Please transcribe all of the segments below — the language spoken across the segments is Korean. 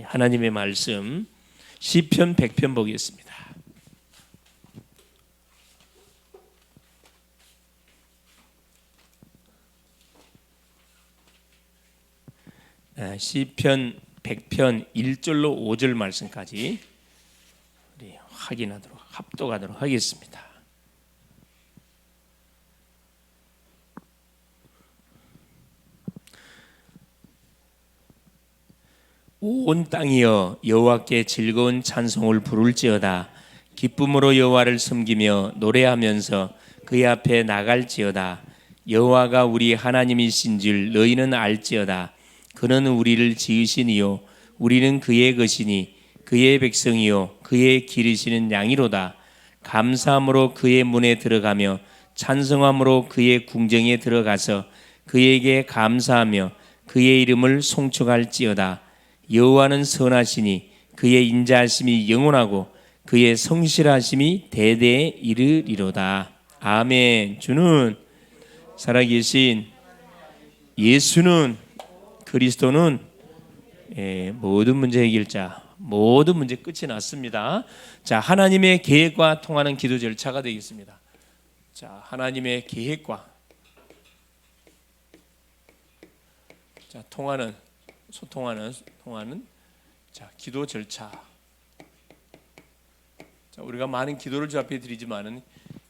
하나님의 말씀 시편 100편 보겠습니다. 시편 100편 1절로 5절 말씀까지 우리 확인하도록 합독하도록 하겠습니다. 온 땅이여 여호와께 즐거운 찬송을 부를지어다. 기쁨으로 여호와를 섬기며 노래하면서 그의 앞에 나갈지어다. 여호와가 우리 하나님이신 줄 너희는 알지어다. 그는 우리를 지으시니요 우리는 그의 것이니 그의 백성이요 그의 기르시는 양이로다. 감사함으로 그의 문에 들어가며 찬송함으로 그의 궁정에 들어가서 그에게 감사하며 그의 이름을 송축할지어다. 여호와는 선하시니 그의 인자하심이 영원하고 그의 성실하심이 대대에 이르리로다. 아멘. 주는 살아계신 예수는 그리스도는 모든 문제 해결자, 모든 문제 끝이 났습니다. 자, 하나님의 계획과 통하는 기도 절차가 되겠습니다. 자, 하나님의 계획과 자, 소통하는 자, 기도 절차. 자, 우리가 많은 기도를 주 앞에 드리지만은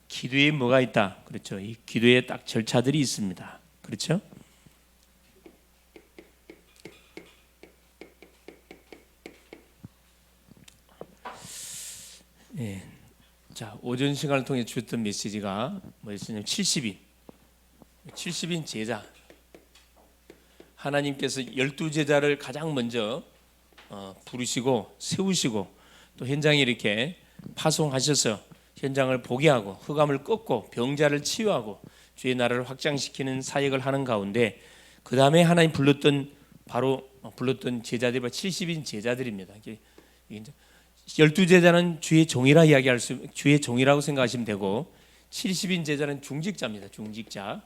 기도에 뭐가 있다? 그렇죠. 이 기도에 딱 절차들이 있습니다. 그렇죠? 예. 자, 오전 시간을 통해 주셨던 메시지가 뭐였냐면 70인 제자. 하나님께서 12제자를 가장 먼저 부르시고 세우시고 또 현장에 이렇게 파송하셔서 현장을 보게 하고 흑암을 꺾고 병자를 치유하고 주의 나라를 확장시키는 사역을 하는 가운데 그 다음에 하나님 불렀던 제자들이 70인 제자들입니다. 12제자는 주의 종이라 주의 종이라고 생각하시면 되고 70인 제자는 중직자입니다. 중직자.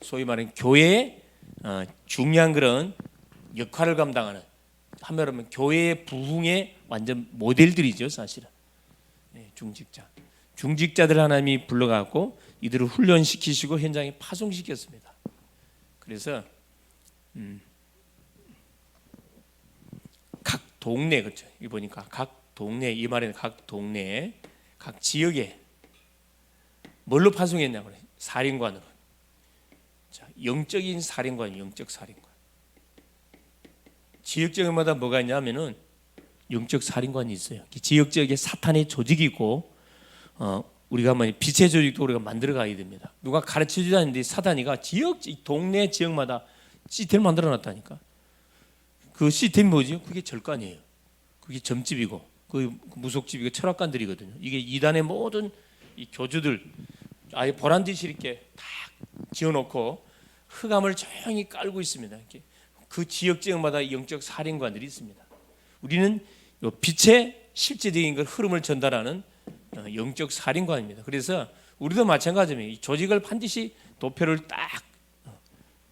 소위 말하는 교회의 중요한 그런 역할을 감당하는 하면 교회의 부흥의 완전 모델들이죠, 사실은. 네, 중직자들 하나님이 불러갖고 이들을 훈련시키시고 현장에 파송시켰습니다. 그래서 각 동네, 그렇죠. 이 보니까 각 동네, 이 말에는 각 동네, 각 지역에 뭘로 파송했냐고 그래요. 사령관으로. 자, 영적인 사령관, 영적 사령관. 지역적마다 뭐가 있냐면은 영적 사령관이 있어요. 지역 지역에 사탄의 조직이 있고, 우리가 빛의 조직도 우리가 만들어 가야 됩니다. 누가 가르쳐주지 않는데 사탄이가 동네 지역마다 시스템을 만들어 놨다니까. 그 시스템이 뭐죠? 그게 절간이에요. 그게 점집이고, 그 무속집이고 철학관들이거든요. 이게 이단의 모든 이 교주들 아예 보란 듯이 이렇게 딱 지어놓고 흑암을 조용히 깔고 있습니다. 그 지역 지역마다 영적 사령관들이 있습니다. 우리는 빛의 실제적인 걸 흐름을 전달하는 영적 사령관입니다. 그래서 우리도 마찬가지입니다. 이 조직을 반드시 도표를 딱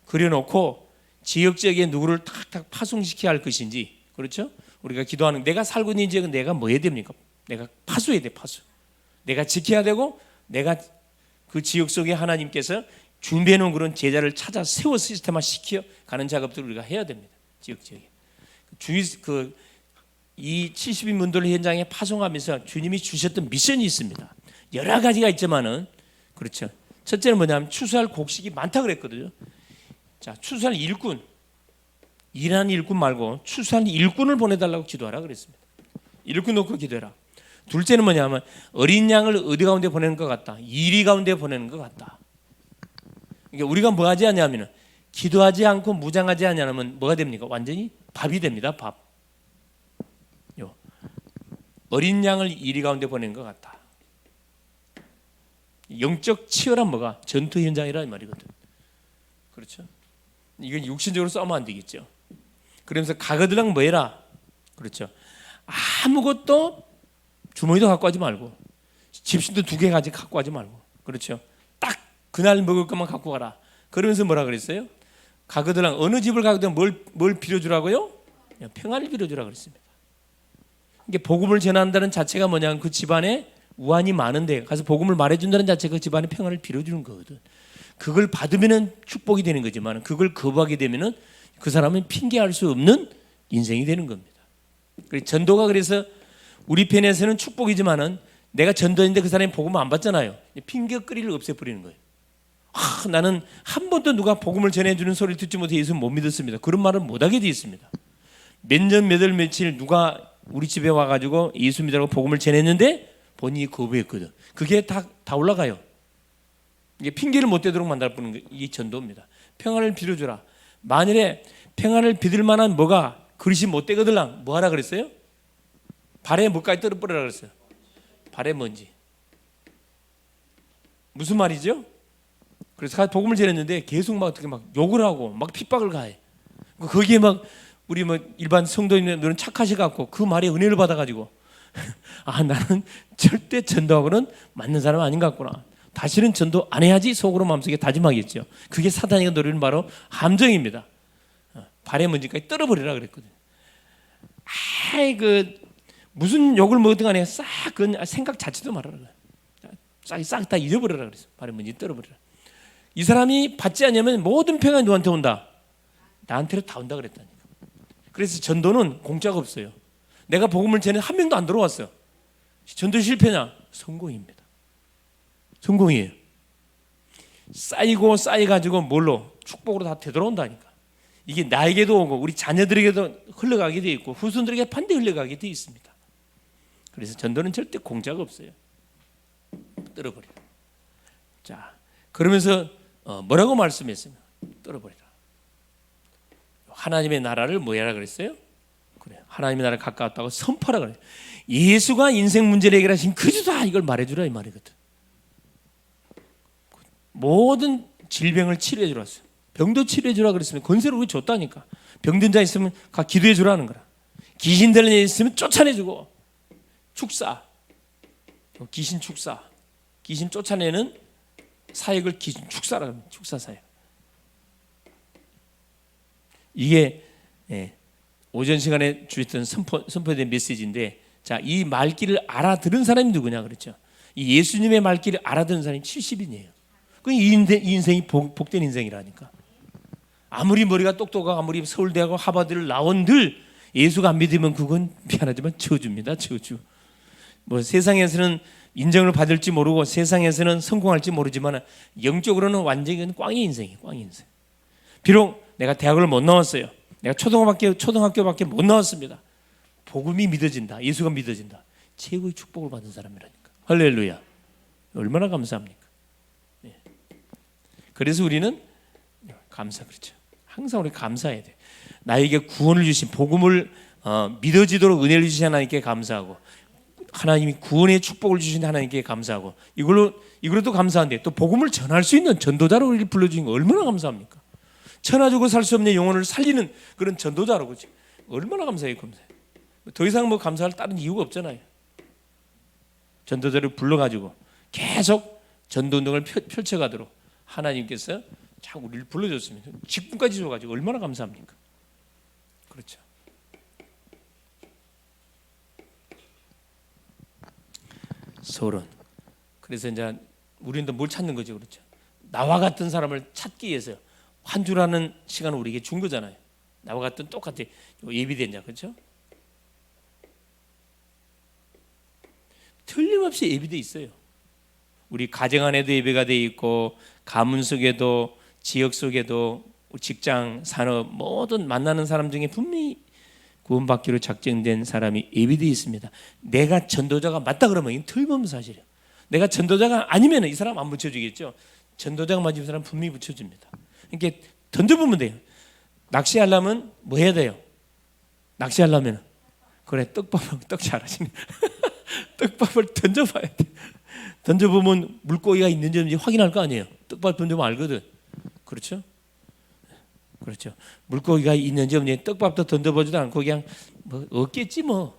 그려놓고 지역 지역에 누구를 탁탁 파송시켜야 할 것인지, 그렇죠? 우리가 기도하는 내가 살고 있는 지역은 내가 뭐 해야 됩니까? 내가 파수해야 돼, 파수. 내가 지켜야 되고 내가 그 지역 속에 하나님께서 준비해 놓은 그런 제자를 찾아 세워 시스템화 시켜 가는 작업들을 우리가 해야 됩니다. 지역 지역에. 이 70인 분들을 현장에 파송하면서 주님이 주셨던 미션이 있습니다. 여러 가지가 있지만은, 그렇죠. 첫째는 뭐냐면 추수할 곡식이 많다 그랬거든요. 자, 추수할 일꾼, 일하는 일꾼 말고 추수할 일꾼을 보내달라고 기도하라 그랬습니다. 일꾼 놓고 기도해라. 둘째는 뭐냐면 어린 양을 어디 가운데 보내는 것 같다. 이리 가운데 보내는 것 같다. 그러니까 우리가 뭐 하지 않냐면 기도하지 않고 무장하지 않냐면 뭐가 됩니까? 완전히 밥이 됩니다. 밥. 어린 양을 이리 가운데 보내는 것 같다. 영적 치열한 뭐가 전투 현장이라는 말이거든. 그렇죠? 이건 육신적으로 싸우면 안 되겠죠. 그러면서 가거들랑 뭐 해라. 그렇죠. 아무것도 주머니도 갖고 가지 말고 집신도 2개 가지 갖고 가지 말고, 그렇죠. 딱 그날 먹을 것만 갖고 가라. 그러면서 뭐라 그랬어요? 가거들랑 어느 집을 가거든 뭘 빌어주라고요? 평안을 빌어주라 그랬습니다. 이게 복음을 전한다는 자체가 뭐냐면 그 집안에 우환이 많은데 가서 복음을 말해준다는 자체가 그 집안에 평안을 빌어주는 거거든. 그걸 받으면은 축복이 되는 거지만 그걸 거부하게 되면은 그 사람은 핑계할 수 없는 인생이 되는 겁니다. 전도가 그래서 우리 편에서는 축복이지만은 내가 전도했는데 그 사람이 복음을 안 받잖아요. 핑계거리를 없애버리는 거예요. 나는 한 번도 누가 복음을 전해주는 소리를 듣지 못해 예수 못 믿었습니다. 그런 말을 못하게 되어 있습니다. 몇 년 몇 월 며칠 누가 우리 집에 와가지고 예수 믿으라고 복음을 전했는데 본인이 거부했거든. 그게 다 올라가요. 이게 핑계를 못 대도록 만들어보는 게 이 전도입니다. 평안을 빌어주라. 만일에 평안을 빌을 만한 뭐가 그릇이 못 되거들랑 뭐 하라 그랬어요? 발에 뭐까지 떨어버리라 그랬어요. 발에 먼지. 무슨 말이죠? 그래서 복음을 전했는데 계속 막 어떻게 막 욕을 하고 막 핍박을 가해. 거기에 막 우리 뭐 일반 성도님들은 착하셔갖고 그 말에 은혜를 받아가지고 나는 절대 전도하고는 맞는 사람 아닌 것 같구나. 다시는 전도 안 해야지 속으로 마음속에 다짐하겠죠. 그게 사탄이가 노리는 바로 함정입니다. 발에 먼지까지 떨어버리라 그랬거든요. 무슨 욕을 먹든 간에 싹 그 생각 자체도 말하라. 싹 다 잊어버려라 그랬어. 발에 먼지 떨어버리라. 이 사람이 받지 않으면 모든 평안이 누구한테 온다? 나한테로 다 온다 그랬다니까. 그래서 전도는 공짜가 없어요. 내가 복음을 전해 한 명도 안 들어왔어요. 전도 실패냐? 성공입니다. 성공이에요. 쌓여가지고 뭘로? 축복으로 다 되돌아온다니까. 이게 나에게도 오고 우리 자녀들에게도 흘러가게 돼 있고 후손들에게 반드시 흘러가게 돼 있습니다. 그래서 전도는 절대 공짜가 없어요. 떨어버려. 자, 그러면서 뭐라고 말씀했습니까? 떨어버리라. 하나님의 나라를 뭐야라 그랬어요? 그래, 하나님의 나라를 가까웠다고 선포하라 그래요. 예수가 인생 문제를 해결하신 그 주다 이걸 말해주라 이 말이거든. 모든 질병을 치료해 주라 했어요. 병도 치료해 주라 그랬으면 권세를 우리 줬다니까. 병든 자 있으면 가 기도해 주라는 거라. 귀신 들린 애 있으면 쫓아내 주고. 축사. 귀신 축사. 귀신 쫓아내는 사역을 귀신 축사라고 합니다. 축사 사역. 이게 오전 시간에 주셨던 선포된 메시지인데, 자, 이 말귀를 알아들은 사람이 누구냐 그랬죠. 이 예수님의 말귀를 알아듣는 사람이 70인이에요. 이 인생이 복된 인생이라니까. 아무리 머리가 똑똑하고 아무리 서울대하고 하버드를 나온들 예수가 안 믿으면 그건 미안하지만 저주입니다. 저주. 뭐 세상에서는 인정을 받을지 모르고 세상에서는 성공할지 모르지만 영적으로는 완전히 꽝의 인생이에요. 꽝의 인생. 비록 내가 대학을 못 나왔어요. 내가 초등학교밖에 못 나왔습니다. 복음이 믿어진다. 예수가 믿어진다. 최고의 축복을 받은 사람이라니까. 할렐루야. 얼마나 감사합니까? 그래서 우리는 그렇죠. 항상 우리 감사해야 돼. 나에게 구원을 주신 복음을 믿어지도록 은혜를 주신 하나님께 감사하고, 하나님이 구원의 축복을 주신 하나님께 감사하고, 이걸로도 감사한데 또 복음을 전할 수 있는 전도자로 우리를 불러주신 거 얼마나 감사합니까? 천하주고 살 수 없는 영혼을 살리는 그런 전도자로, 그렇지? 얼마나 감사해요. 더 이상 뭐 감사할 다른 이유가 없잖아요. 전도자를 불러가지고 계속 전도운동을 펼쳐가도록 하나님께서 자꾸 우리를 불러줬습니다. 직분까지 줘가지고 얼마나 감사합니까? 그렇죠. 서론. 그래서 이제 우리는 뭘 찾는 거죠, 그렇죠? 나와 같은 사람을 찾기 위해서 한 주라는 시간을 우리에게 준 거잖아요. 나와 같은 똑같아 예비됐냐, 그렇죠? 틀림없이 예비돼 있어요. 우리 가정 안에도 예배가 돼 있고 가문 속에도 지역 속에도 직장, 산업 모든 만나는 사람 중에 분명히 구원받기로 작정된 사람이 예비되어 있습니다. 내가 전도자가 맞다 그러면 이건 틀림없는 사실이에요. 내가 전도자가 아니면 이 사람 안 붙여주겠죠. 전도자가 맞으면 이 사람 분명히 붙여줍니다. 이렇게 던져보면 돼요. 낚시하려면 뭐 해야 돼요? 낚시하려면 그래, 떡 잘하시네. 떡밥을 던져봐야 돼. 던져보면 물고기가 있는지 없는지 확인할 거 아니에요. 떡밥 던져보면 알거든. 그렇죠? 그렇죠. 물고기가 있는지 없는지 떡밥도 던져보지도 않고 그냥 뭐 없겠지 뭐.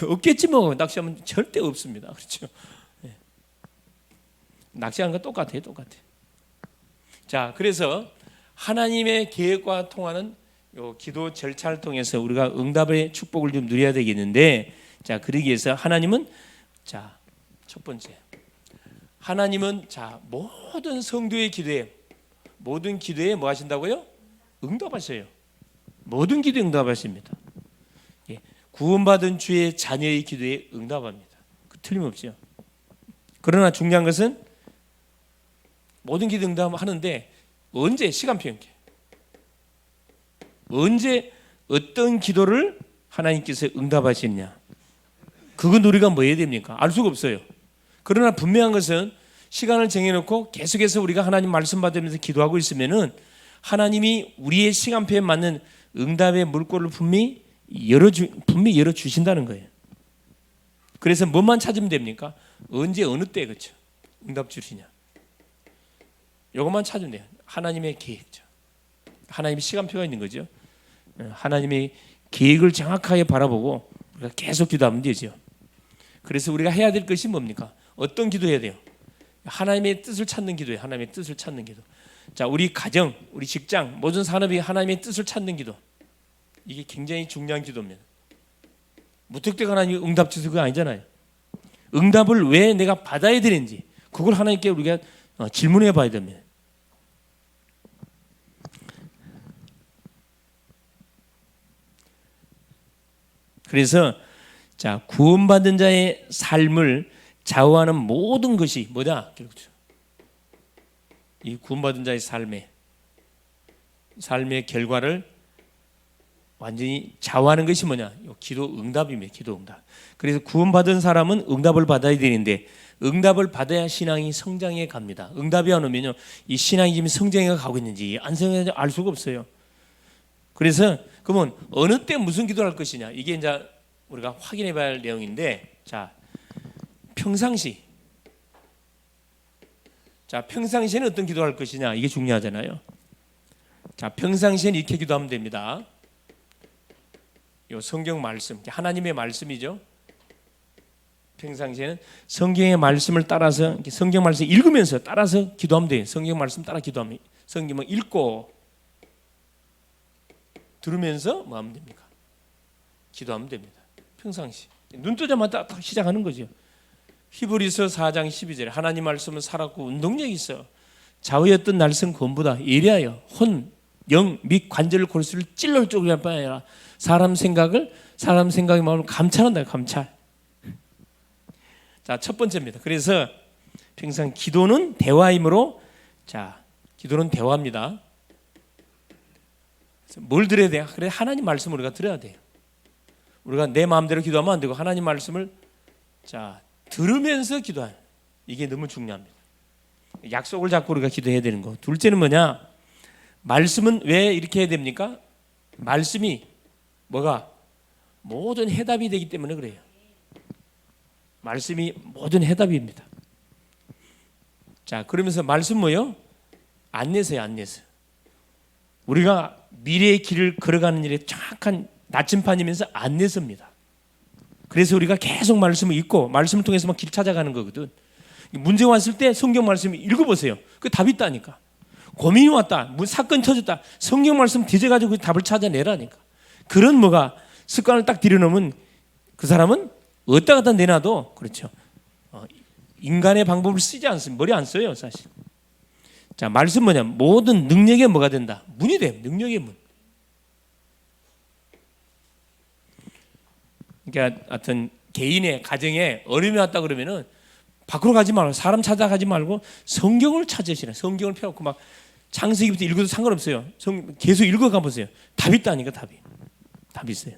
없겠지 뭐. 낚시하면 절대 없습니다. 그렇죠? 네. 낚시하는 거 똑같아요. 자, 그래서 하나님의 계획과 통하는 요 기도 절차를 통해서 우리가 응답의 축복을 좀 누려야 되겠는데, 자, 그러기 위해서 하나님은, 자, 첫 번째, 하나님은 자 모든 성도의 기도에, 모든 기도에 뭐 하신다고요? 응답하셔요. 모든 기도에 응답하십니다. 예, 구원받은 주의 자녀의 기도에 응답합니다. 그 틀림없죠. 그러나 중요한 것은 모든 기도 응답하는데 언제, 시간표현, 언제 어떤 기도를 하나님께서 응답하시느냐, 그건 우리가 뭐 해야 됩니까? 알 수가 없어요. 그러나 분명한 것은 시간을 정해놓고 계속해서 우리가 하나님 말씀 받으면서 기도하고 있으면은 하나님이 우리의 시간표에 맞는 응답의 물꼬를 분명히 열어주신다는 거예요. 그래서 뭐만 찾으면 됩니까? 언제 어느 때, 그렇죠? 응답 주시냐, 이것만 찾으면 돼요. 하나님의 계획죠. 하나님의 시간표가 있는 거죠. 하나님의 계획을 정확하게 바라보고 우리가 계속 기도하면 되죠. 그래서 우리가 해야 될 것이 뭡니까? 어떤 기도해야 돼요? 하나님의 뜻을 찾는 기도예요. 하나님의 뜻을 찾는 기도. 자, 우리 가정, 우리 직장, 모든 산업이 하나님의 뜻을 찾는 기도, 이게 굉장히 중요한 기도입니다. 무턱대고 하나님이 응답 주실 거 아니잖아요. 응답을 왜 내가 받아야 되는지, 그걸 하나님께 우리가 질문해 봐야 됩니다. 그래서 자, 구원받은 자의 삶을 좌우하는 모든 것이 뭐냐? 이 구원받은 자의 삶의 결과를 완전히 좌우하는 것이 뭐냐? 기도 응답입니다. 기도 응답. 그래서 구원받은 사람은 응답을 받아야 되는데, 응답을 받아야 신앙이 성장해 갑니다. 응답이 안 오면요, 이 신앙이 지금 성장해 가고 있는지 안 성장해 알 수가 없어요. 그래서 그러면 어느 때 무슨 기도를 할 것이냐, 이게 이제 우리가 확인해 봐야 할 내용인데, 자, 평상시, 자, 평상시에는 어떤 기도를 할 것이냐, 이게 중요하잖아요. 자, 평상시에는 이렇게 기도하면 됩니다. 요 성경 말씀, 하나님의 말씀이죠. 평상시에는 성경의 말씀을 따라서, 성경 말씀 읽으면서 따라서 기도하면 돼요. 성경 말씀 따라 기도하면, 성경을 읽고 들으면서 뭐 하면 됩니까? 기도하면 됩니다. 평상시 눈 뜨자마자 딱 시작하는 거죠. 히브리서 4장 12절에 하나님 말씀은 살았고 운동력이 있어 좌우였던 날선 검보다 예리하여 혼, 영 및 관절을 골수를 찔러 쪼개할 뿐 아니라 사람 생각의 마음을 감찰한다. 감찰. 자, 첫 번째입니다. 그래서 평상 기도는 대화이므로, 자, 기도는 대화입니다. 뭘 들어야 돼요? 그래, 하나님 말씀을 우리가 들어야 돼요. 우리가 내 마음대로 기도하면 안 되고 하나님 말씀을, 자, 들으면서 기도하는, 이게 너무 중요합니다. 약속을 잡고 우리가 기도해야 되는 거. 둘째는 뭐냐? 말씀은 왜 이렇게 해야 됩니까? 말씀이 뭐가? 모든 해답이 되기 때문에 그래요. 말씀이 모든 해답입니다. 자, 그러면서 말씀 뭐요? 안내서요, 안내서. 우리가 미래의 길을 걸어가는 일에 정확한 나침판이면서 안내서입니다. 그래서 우리가 계속 말씀을 읽고 말씀을 통해서만 길 찾아가는 거거든. 문제가 왔을 때 성경 말씀 읽어보세요. 그 답이 있다니까. 고민이 왔다, 사건 터졌다, 성경 말씀 뒤져가지고 그 답을 찾아내라니까. 그런 뭐가 습관을 딱 들여놓으면 그 사람은 어디다 갖다 내놔도, 그렇죠, 인간의 방법을 쓰지 않습니다. 머리 안 써요, 사실. 자, 말씀 뭐냐? 모든 능력의 뭐가 된다? 문이 돼. 능력의 문. 그러니까 어떤 개인의 가정에 어려움이 왔다 그러면은 밖으로 가지 말고, 사람 찾아가지 말고 성경을 찾으시라. 성경을 펴놓고 막 창세기부터 읽어도 상관없어요. 계속 읽어가 보세요. 답이 있다니까. 답이 있어요.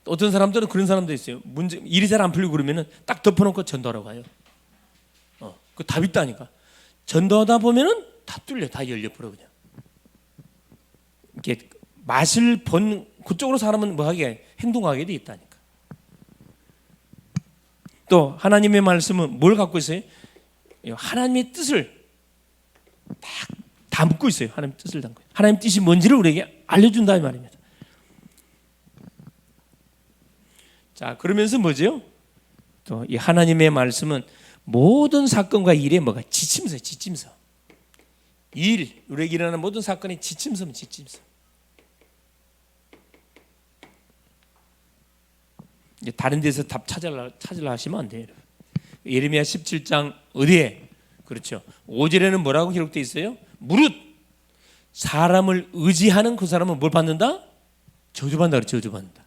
어떤 사람들은 그런 사람도 있어요. 일이 잘 안 풀리고 그러면은 딱 덮어놓고 전도하러 가요. 그 답이 있다니까. 전도하다 보면은 다 뚫려, 다 열려버려 그냥. 이렇게 맛을 본 그쪽으로 사람은 뭐하게 행동하게 돼 있다니까. 또 하나님의 말씀은 뭘 갖고 있어요? 하나님의 뜻을 딱 담고 있어요. 하나님의 뜻을 담고. 하나님의 뜻이 뭔지를 우리에게 알려준다 이 말입니다. 자, 그러면서 뭐죠? 또 이 하나님의 말씀은 모든 사건과 일에 뭐가 지침서. 일, 우리에게 일어나는 모든 사건의 지침서면 지침서. 다른 데서 답 찾으려 하시면 안 돼요. 예레미야 17장 어디에? 그렇죠. 5절에는 뭐라고 기록되어 있어요? 무릇 사람을 의지하는 그 사람은 뭘 받는다? 저주받는다. 저주받는다.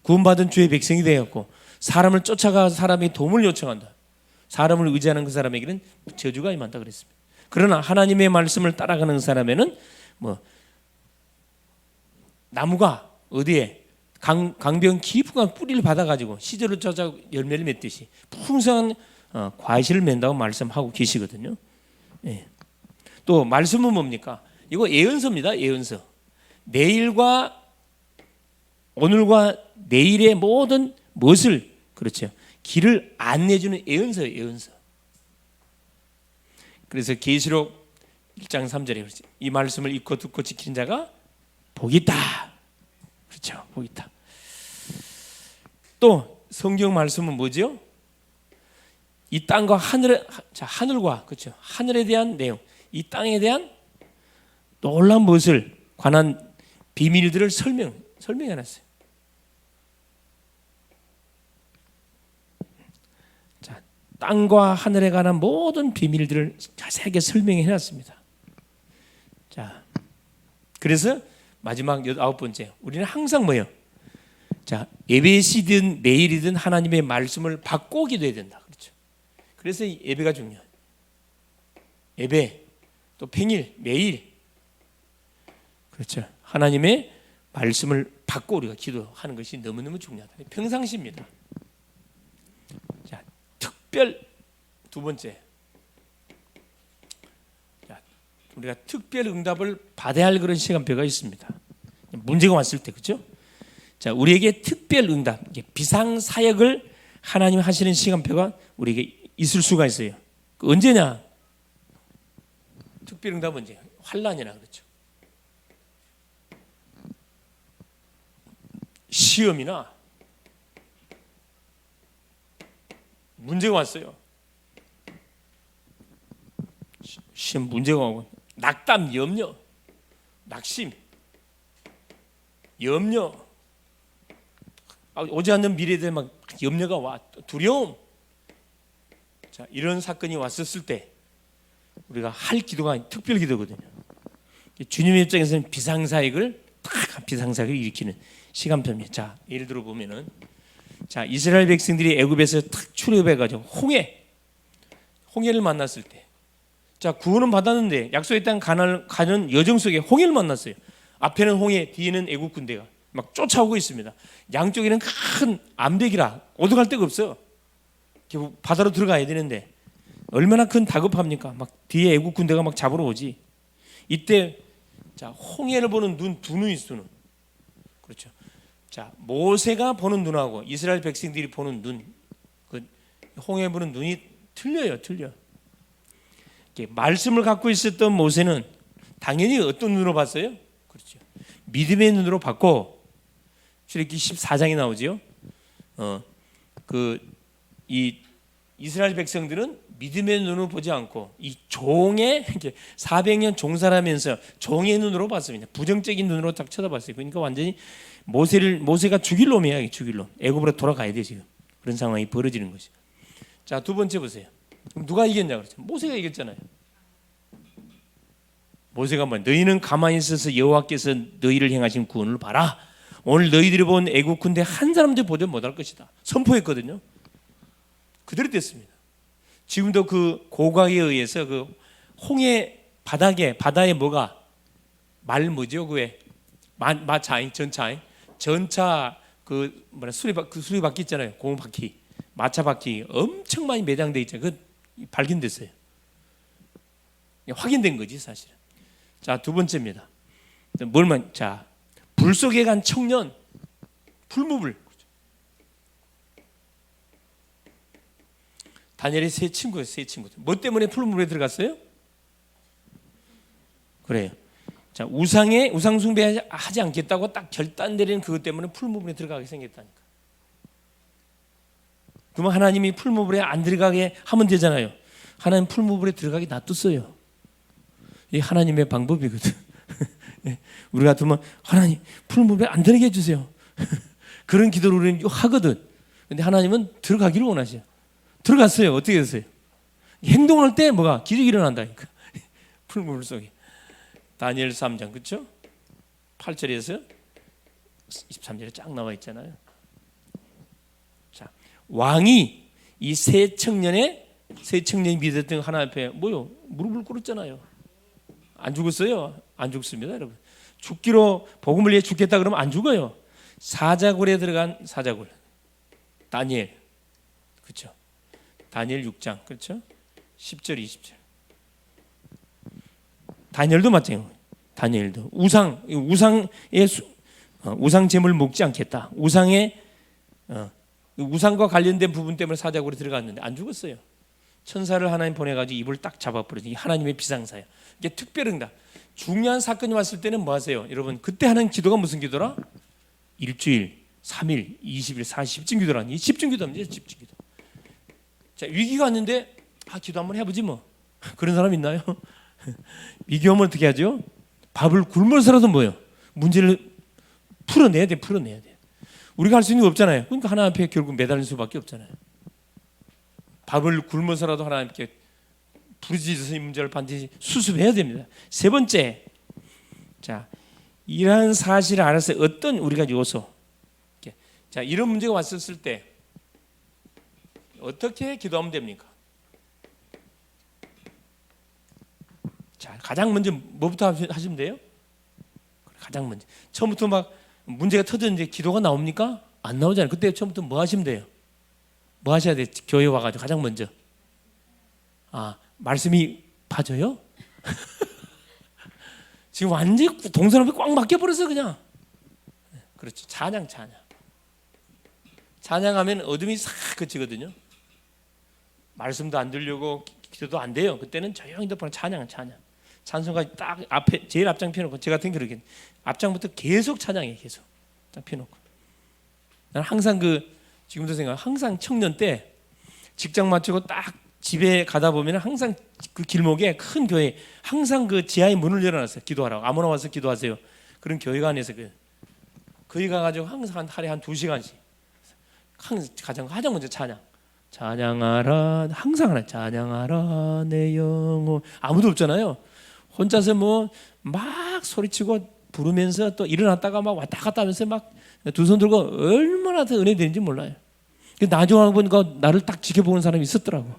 구원받은 주의 백성이 되었고 사람을 쫓아가 사람이 도움을 요청한다. 사람을 의지하는 그 사람에게는 저주가 임한다 그랬습니다. 그러나 하나님의 말씀을 따라가는 사람에는 뭐 나무가 어디에 강변 깊은 뿌리를 받아가지고 시절을 쫓아 열매를 맺듯이 풍성한 과실을 맺는다고 말씀하고 계시거든요. 예. 또 말씀은 뭡니까? 이거 예언서입니다. 예언서. 내일과 오늘과 내일의 모든 무엇을 그렇죠. 길을 안내주는 예언서예요. 예언서. 그래서 계시록 1장 3절에 이 말씀을 읽고 듣고 지키는 자가 복이 있다. 그렇죠. 복이 있다. 또 성경 말씀은 뭐죠? 이 땅과 하늘과 그렇죠. 하늘에 대한 내용, 이 땅에 대한 놀라운 무엇을 관한 비밀들을 설명해 놨어요. 자, 땅과 하늘에 관한 모든 비밀들을 자세하게 설명해 놨습니다. 자, 그래서 마지막 9번째, 우리는 항상 뭐예요? 자, 예배시든 내일이든 하나님의 말씀을 받고 기도해야 된다. 그렇죠. 그래서 이 예배가 중요해요. 예배, 또 평일, 매일. 그렇죠. 하나님의 말씀을 받고 우리가 기도하는 것이 너무너무 중요하다. 평상시입니다. 자, 특별 두 번째. 자, 우리가 특별 응답을 받아야 할 그런 시간표가 있습니다. 문제가 왔을 때, 그렇죠? 자, 우리에게 특별 응답, 비상 사역을 하나님 하시는 시간표가 우리에게 있을 수가 있어요. 언제냐? 특별 응답은 언제? 환난이라 그렇죠. 시험이나 문제가 왔어요. 시험 문제가 오고 낙담, 염려, 낙심, 염려, 오지 않는 미래에 대해 막 염려가 와, 두려움. 자, 이런 사건이 왔었을 때 우리가 할 기도가 특별 기도거든요. 주님의 입장에서는 비상사역을 일으키는 시간표입니다. 자, 예를 들어 보면은 자, 이스라엘 백성들이 애굽에서 탁 출애굽해가지고 홍해를 만났을 때, 자, 구원은 받았는데 약속의 땅 가는 여정 속에 홍해를 만났어요. 앞에는 홍해, 뒤에는 애굽 군대가 막 쫓아오고 있습니다. 양쪽에는 큰 암벽이라 오도갈 데가 없어요. 결국 바다로 들어가야 되는데 얼마나 큰 다급합니까? 막 뒤에 애국 군대가 막 잡으러 오지. 이때 자, 홍해를 보는 눈, 두 눈이 있어. 눈. 그렇죠. 자, 모세가 보는 눈하고 이스라엘 백성들이 보는 눈, 그 홍해 보는 눈이 틀려요. 말씀을 갖고 있었던 모세는 당연히 어떤 눈으로 봤어요? 그렇죠. 믿음의 눈으로 봤고, 출애굽기 14장에 나오죠. 이 이스라엘 백성들은 믿음의 눈으로 보지 않고 이 종의 400년 종살하면서 종의 눈으로 봤습니다. 부정적인 눈으로 딱 쳐다봤어요. 그러니까 완전히 모세가 죽일 놈이야. 죽일 놈. 애굽으로 돌아가야 돼 지금. 그런 상황이 벌어지는 거죠. 자, 두 번째 보세요. 그럼 누가 이겼냐 그렇죠? 모세가 이겼잖아요. 모세가 뭐 너희는 가만히 있어서 여호와께서 너희를 행하신 구원을 봐라. 오늘 너희들이 본 애국 군대 한 사람도 보지 못할 것이다. 선포했거든요. 그대로 됐습니다. 지금도 그 고각에 의해서 그 홍해 바다에 뭐가 말 뭐죠? 그왜 마차인 전차 그 수리바퀴 있잖아요. 고무바퀴, 마차바퀴 엄청 많이 매장돼 있잖아요. 그 발견됐어요. 확인된 거지 사실은. 자, 두 번째입니다. 자, 불 속에 간 청년, 풀무불. 다니엘의 세 친구들. 뭐 때문에 풀무불에 들어갔어요? 그래요. 자, 우상 숭배하지 않겠다고 딱 결단 내리는 그것 때문에 풀무불에 들어가게 생겼다니까. 그러면 하나님이 풀무불에 안 들어가게 하면 되잖아요. 하나님 풀무불에 들어가게 놔뒀어요. 이 하나님의 방법이거든. 우리 같으면 하나님 푸른 물에 안 들어게 해주세요. 그런 기도를 우리는 하거든. 근데 하나님은 들어가기를 원하셔. 들어갔어요. 어떻게 됐어요? 행동할 때 뭐가 기적이 일어난다니까. 푸른 물 속에. 다니엘 3장 그렇죠? 8절에서 23절에 쫙 나와 있잖아요. 자, 왕이 이 세 청년이 믿었던 하나님 앞에 뭐요? 무릎을 꿇었잖아요. 안 죽었어요? 안 죽습니다, 여러분. 죽기로 복음을 위해 죽겠다 그러면 안 죽어요. 사자굴에 들어간 사자굴. 다니엘. 그렇죠? 다니엘 6장. 그렇죠? 10절 20절. 다니엘도 마찬가지예요. 다니엘도 우상 제물 먹지 않겠다. 우상과 관련된 부분 때문에 사자굴에 들어갔는데 안 죽었어요. 천사를 하나님 보내가지고 입을 딱 잡아버리지. 하나님의 비상사야. 이게 특별응답. 중요한 사건이 왔을 때는 뭐 하세요? 여러분 그때 하는 기도가 무슨 기도라? 일주일, 3일, 20일, 40, 10중 기도라니. 10중 기도입니다. 10중 기도. 자, 위기가 왔는데 기도 한번 해보지 뭐. 그런 사람 있나요? 위기 오면 어떻게 하죠? 밥을 굶어서라도 뭐요? 문제를 풀어내야 돼. 우리가 할 수 있는 거 없잖아요. 그러니까 하나님 앞에 결국 매달릴 수밖에 없잖아요. 밥을 굶어서라도 하나님께 부르짖어서 이 문제를 반드시 수습해야 됩니다. 세 번째, 자, 이러한 사실을 알아서 어떤 우리가 요소, 자, 이런 문제가 왔었을 때 어떻게 기도하면 됩니까? 자, 가장 먼저 뭐부터 하시면 돼요? 가장 먼저 처음부터 막 문제가 터졌는데 기도가 나옵니까? 안 나오잖아요. 그때 처음부터 뭐 하시면 돼요? 뭐 하셔야 돼요? 교회 와가지고 가장 먼저 말씀이 빠져요? 지금 완전히 동서남북 꽉 막혀버렸어 그냥. 그렇죠. 찬양하면 어둠이 싹 그치거든요. 말씀도 안 들려고 기도도 안 돼요. 그때는 조용히 듣고 찬양. 찬송가 딱 앞에 제일 앞장 펴놓고 제가 같은 그러겠 앞장부터 계속 찬양해. 계속 딱 펴놓고. 나는 항상 지금도 항상 청년 때 직장 마치고 딱 집에 가다 보면 항상 그 길목에 큰 교회 항상 그 지하에 문을 열어놨어요. 기도하라고. 아무나 와서 기도하세요. 그런 교회가 안에서 거기 가가지고 항상 하루에 한 2시간씩 가장 먼저 찬양하라. 항상 하나 찬양하라 내 영혼. 아무도 없잖아요. 혼자서 뭐 막 소리치고 부르면서 또 일어났다가 막 왔다 갔다 하면서 막 두 손 들고 얼마나 더 은혜 되는지 몰라요. 나중에 보니까 나를 딱 지켜보는 사람이 있었더라고.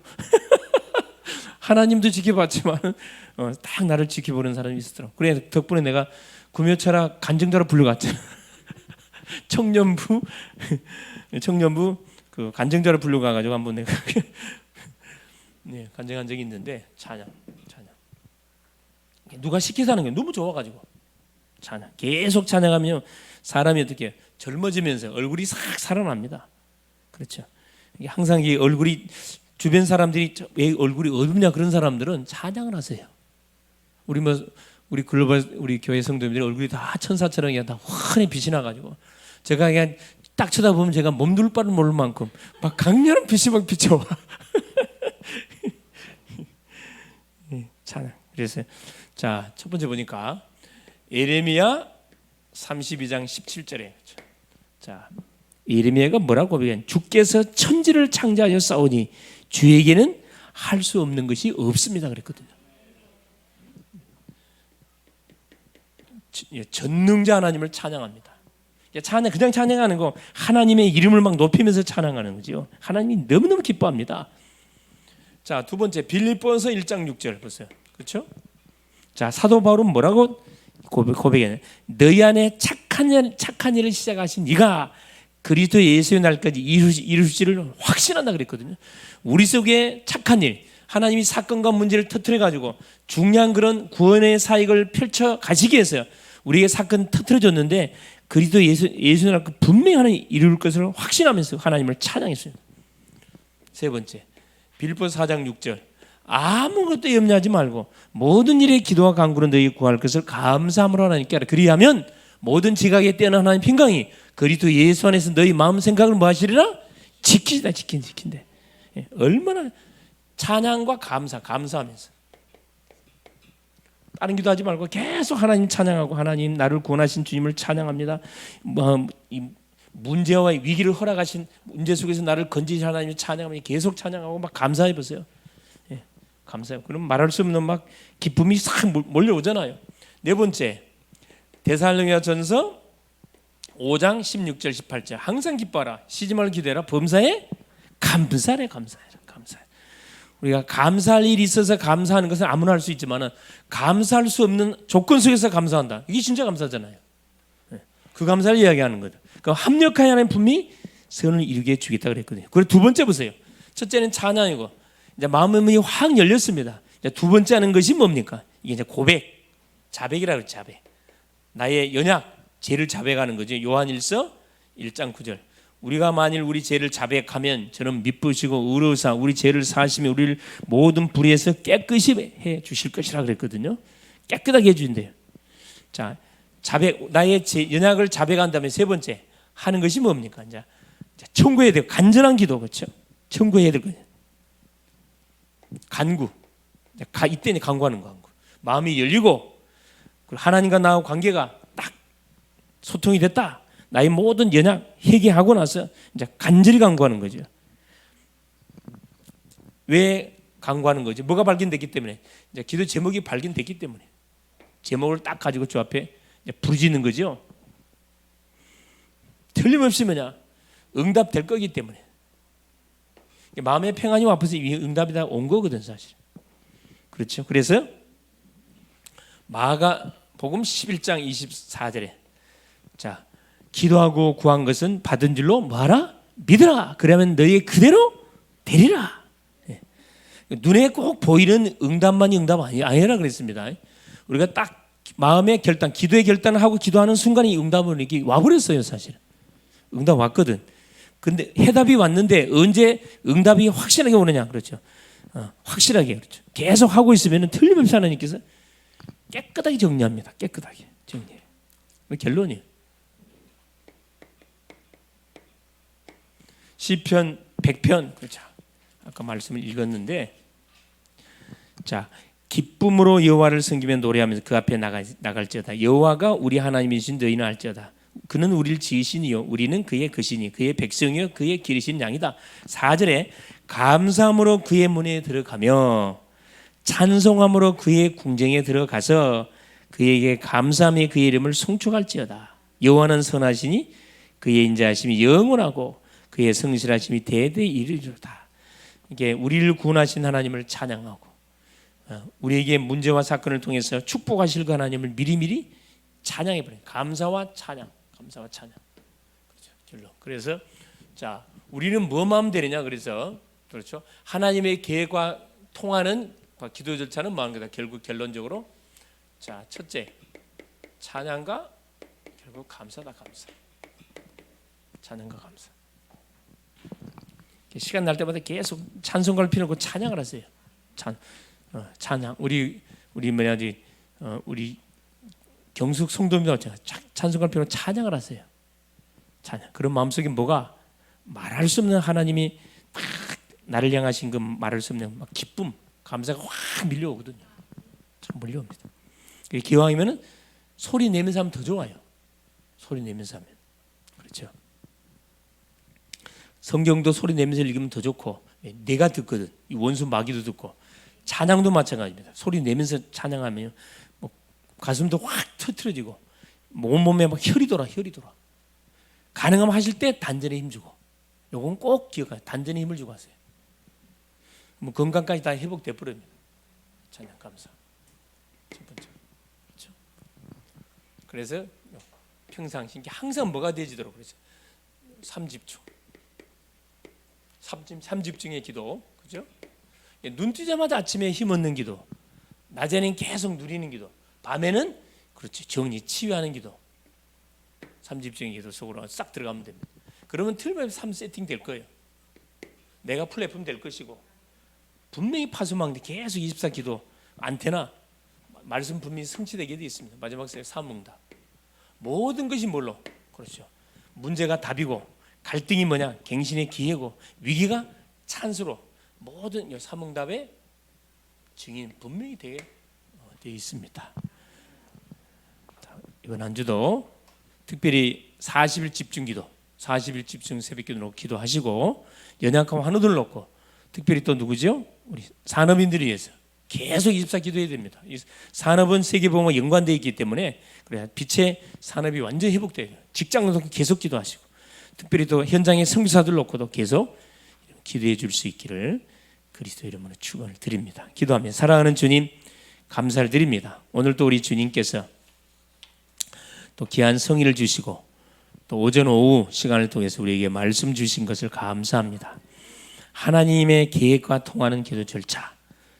하나님도 지켜봤지만 딱 나를 지켜보는 사람이 있었더라고. 그래 덕분에 내가 구묘철학 간증자로 불려갔잖아. 청년부 그 간증자로 불려가가지고 한번 내가 간증한 적이 있는데 찬양. 누가 시켜서 하는 게 너무 좋아가지고 찬양. 계속 찬양하면 사람이 어떻게 젊어지면서 얼굴이 싹 살아납니다. 그렇죠. 항상 이 얼굴이 주변 사람들이 왜 얼굴이 어둡냐 그런 사람들은 찬양을 하세요. 우리 글로벌 우리 교회 성도님들이 얼굴이 다 천사처럼 그냥 다 환히 빛이 나가지고 제가 그냥 딱 쳐다보면 제가 몸둘 바를 모를 만큼 막 강렬한 빛이 막 비춰와. 찬양. 그래서 자, 첫 번째 보니까 예레미야 32장 17절에 자, 예레미야가 뭐라고 고백한? 주께서 천지를 창조하여 싸우니 주에게는 할 수 없는 것이 없습니다 그랬거든요. 전능자 하나님을 찬양합니다. 그냥 찬양하는 거 하나님의 이름을 막 높이면서 찬양하는 거죠. 하나님이 너무너무 기뻐합니다. 자, 두 번째 빌립보서 1장 6절 보세요. 그렇죠? 자, 사도 바울은 뭐라고 고백해? 너희 안에 착한 일을 시작하신 네가 그리스도 예수의 날까지 이루실지를 확신한다 그랬거든요. 우리 속에 착한 일, 하나님이 사건과 문제를 터뜨려 가지고 중요한 그런 구원의 사역을 펼쳐 가시기 위해서 우리에게 사건 터뜨려 줬는데 그리스도 예수의 날 분명히 하나님 이룰 것을 확신하면서 하나님을 찬양했어요. 세 번째 빌립보서 4장 6절 아무것도 염려하지 말고 모든 일에 기도와 간구로 너희 구할 것을 감사함으로 하나님께 하라. 그리하면 모든 지각에 뛰어난 하나님 평강이 그리스도 예수 안에서 너희 마음 생각을 뭐 하시리라? 지킨대. 얼마나 찬양과 감사하면서. 다른 기도하지 말고 계속 하나님 찬양하고 하나님 나를 구원하신 주님을 찬양합니다. 이 문제와 위기를 허락하신 문제 속에서 나를 건지신 하나님을 찬양하면 계속 찬양하고 막 감사해 보세요. 예, 감사해요. 그럼 말할 수 없는 막 기쁨이 싹 몰려오잖아요. 네 번째, 데살로니가전서 5장 16절 18절 항상 기뻐하라 쉬지 말고 기도해라 범사에 감사해. 우리가 감사할 일이 있어서 감사하는 것은 아무나 할 수 있지만 감사할 수 없는 조건 속에서 감사한다. 이게 진짜 감사잖아요. 그 감사를 이야기하는 거다. 그러니까 합력하여 하나님 분명히 선을 이루게 해주겠다 그랬거든요. 그리고 두 번째 보세요. 첫째는 찬양이고 이제 마음이 확 열렸습니다. 이제 두 번째 하는 것이 뭡니까? 이게 이제 고백, 자백이라고 해요. 자백. 나의 연약, 죄를 자백하는 거죠. 요한일서 1장 9절. 우리가 만일 우리 죄를 자백하면 저는 미쁘시고 의로우사 우리 죄를 사하시며 우리를 모든 불의에서 깨끗이 해 주실 것이라 그랬거든요. 깨끗하게 해주신대요. 자, 자백, 나의 연약을 자백한 다음에 세 번째 하는 것이 뭡니까? 이제 청구해야 돼요. 간절한 기도, 그렇죠? 청구해야 될 거예요. 간구. 이때는 간구하는 거. 마음이 열리고 하나님과 나와 관계가 딱 소통이 됐다. 나의 모든 연약 회개하고 나서 이제 간절히 간구하는 거죠. 왜 간구하는 거죠? 뭐가 발견됐기 때문에 이제 기도 제목이 발견됐기 때문에 제목을 딱 가지고 주 앞에 부르짖는 거죠. 틀림없이 뭐냐? 응답될 거기 때문에 마음의 평안이 와서 응답이 다 온 거거든 사실. 그렇죠? 그래서 마가복음 11장 24절에 자 기도하고 구한 것은 받은 줄로 뭐하라? 믿으라. 그러면 너희 그대로 되리라. 눈에 꼭 보이는 응답만이 응답 아니라 그랬습니다. 우리가 딱 마음의 결단, 기도의 결단을 하고 기도하는 순간에 응답은 이렇게 와버렸어요 사실. 응답 왔거든. 근데 해답이 왔는데 언제 응답이 확실하게 오느냐 그렇죠. 확실하게 그렇죠. 계속 하고 있으면 틀림없이 하나님께서 깨끗하게 정리합니다. 깨끗하게 정리해요. 결론이에요. 시편 100편 그렇죠. 아까 말씀을 읽었는데 자 기쁨으로 여호와를 섬기며 노래하면서 그 앞에 나갈지어다. 여호와가 우리 하나님이신 너희는 알지어다. 그는 우리를 지으시니요 우리는 그의 것이니 그의 백성이요 그의 기르신 양이다. 4절에 감사함으로 그의 문에 들어가며 찬송함으로 그의 궁정에 들어가서 그에게 감사함이 그의 이름을 송축할지어다. 여호와는 선하시니 그의 인자하심이 영원하고 그의 성실하심이 대대에 이르리로다. 이게 우리를 구원하신 하나님을 찬양하고 우리에게 문제와 사건을 통해서 축복하실 그 하나님을 미리미리 찬양해 버려요. 감사와 찬양. 그렇죠. 결론. 그래서 자 우리는 뭐만 하면 되느냐 그래서 그렇죠. 하나님의 계획과 통하는 기도 절차는 뭐 하는 거다. 결국 결론적으로 자 첫째 찬양과 결국 감사다. 감사. 찬양과 감사. 시간 날 때마다 계속 찬송가를 피우고 찬양을 하세요. 찬양. 우리 뭐냐지 우리 경숙 성도님들 찬송가를 피우고 찬양을 하세요. 찬양. 그런 마음속에 뭐가 말할 수 없는 하나님이 딱 나를 향하신 그 말할 수 없는 막 기쁨, 감사가 확 밀려오거든요. 참 밀려옵니다. 기왕이면은 소리 내면서 하면 더 좋아요. 소리 내면서 하면 그렇죠. 성경도 소리 내면서 읽으면 더 좋고 내가 듣거든. 이 원수 마귀도 듣고 찬양도 마찬가지입니다. 소리 내면서 찬양하면 뭐 가슴도 확 터트려지고 온몸에 막 혈이 돌아. 가능하면 하실 때 단전에 힘주고 요건 꼭 기억하세요. 단전에 힘을 주고 하세요. 뭐 건강까지 다 회복돼 버립니다. 찬양 감사. 첫 번째. 그렇죠? 그래서 평상시 항상 뭐가 되지도록 그러죠. 삼집중의 기도, 그죠? 눈 뜨자마자 아침에 힘없는 기도, 낮에는 계속 누리는 기도, 밤에는 그렇지 정리 치유하는 기도. 삼집중의 기도 속으로 싹 들어가면 됩니다. 그러면 틀림없이 3세팅 될 거예요. 내가 플랫폼 될 것이고 분명히 파수망대 계속 24 기도 안테나 말씀 분명히 성취되게 되어 있습니다. 마지막 세 사문답 모든 것이 뭘로? 그렇죠. 문제가 답이고 갈등이 뭐냐? 갱신의 기회고 위기가 찬스로 모든 사문답의 증인 분명히 되어 되어 있습니다. 이번 한 주도 특별히 40일 집중기도, 40일 집중 새벽기도로 기도하시고 연약함 환우들 놓고 특별히 또 누구죠? 우리 산업인들을 위해서 계속 24 기도해야 됩니다. 이 산업은 세계보험과 연관되어 있기 때문에 그래야 빛의 산업이 완전히 회복돼야 돼요. 직장도 계속 기도하시고 특별히 또 현장의 선교사들 놓고도 계속 기도해 줄 수 있기를 그리스도 이름으로 축원을 드립니다. 기도하며 사랑하는 주님 감사를 드립니다. 오늘 또 우리 주님께서 또 귀한 성의를 주시고 또 오전 오후 시간을 통해서 우리에게 말씀 주신 것을 감사합니다. 하나님의 계획과 통하는 기도 절차,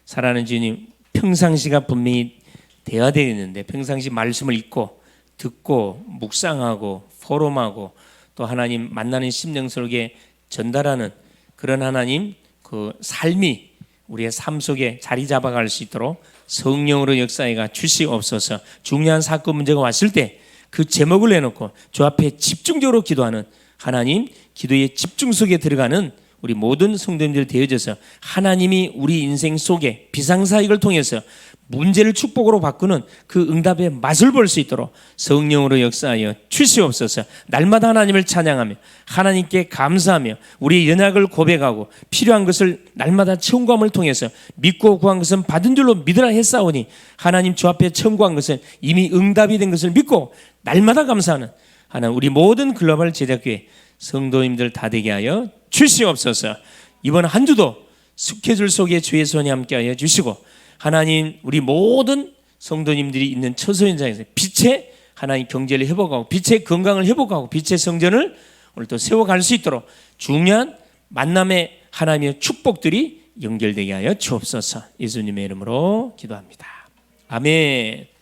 사랑하는 주님 평상시가 분명히 돼야 되는데 평상시 말씀을 읽고 듣고 묵상하고 포럼하고 또 하나님 만나는 심령스럽게 전달하는 그런 하나님 그 삶이 우리의 삶 속에 자리 잡아갈 수 있도록 성령으로 역사해가 주시옵소서. 중요한 사건 문제가 왔을 때 그 제목을 내놓고 주 앞에 집중적으로 기도하는 하나님 기도의 집중 속에 들어가는 우리 모든 성도님들 되어져서 하나님이 우리 인생 속에 비상사역을 통해서 문제를 축복으로 바꾸는 그 응답의 맛을 볼 수 있도록 성령으로 역사하여 주시옵소서. 날마다 하나님을 찬양하며 하나님께 감사하며 우리의 연약을 고백하고 필요한 것을 날마다 청구함을 통해서 믿고 구한 것은 받은 줄로 믿으라 했사오니 하나님 주 앞에 청구한 것은 이미 응답이 된 것을 믿고 날마다 감사하는 하나님 우리 모든 글로벌 제작교회 성도님들 다 되게 하여 주시옵소서. 이번 한 주도 스케줄 속에 주의 손이 함께하여 주시고 하나님 우리 모든 성도님들이 있는 처소 현장에서 빛의 하나님 경제를 회복하고 빛의 건강을 회복하고 빛의 성전을 오늘 또 세워갈 수 있도록 중요한 만남의 하나님의 축복들이 연결되게 하여 주옵소서. 예수님의 이름으로 기도합니다. 아멘.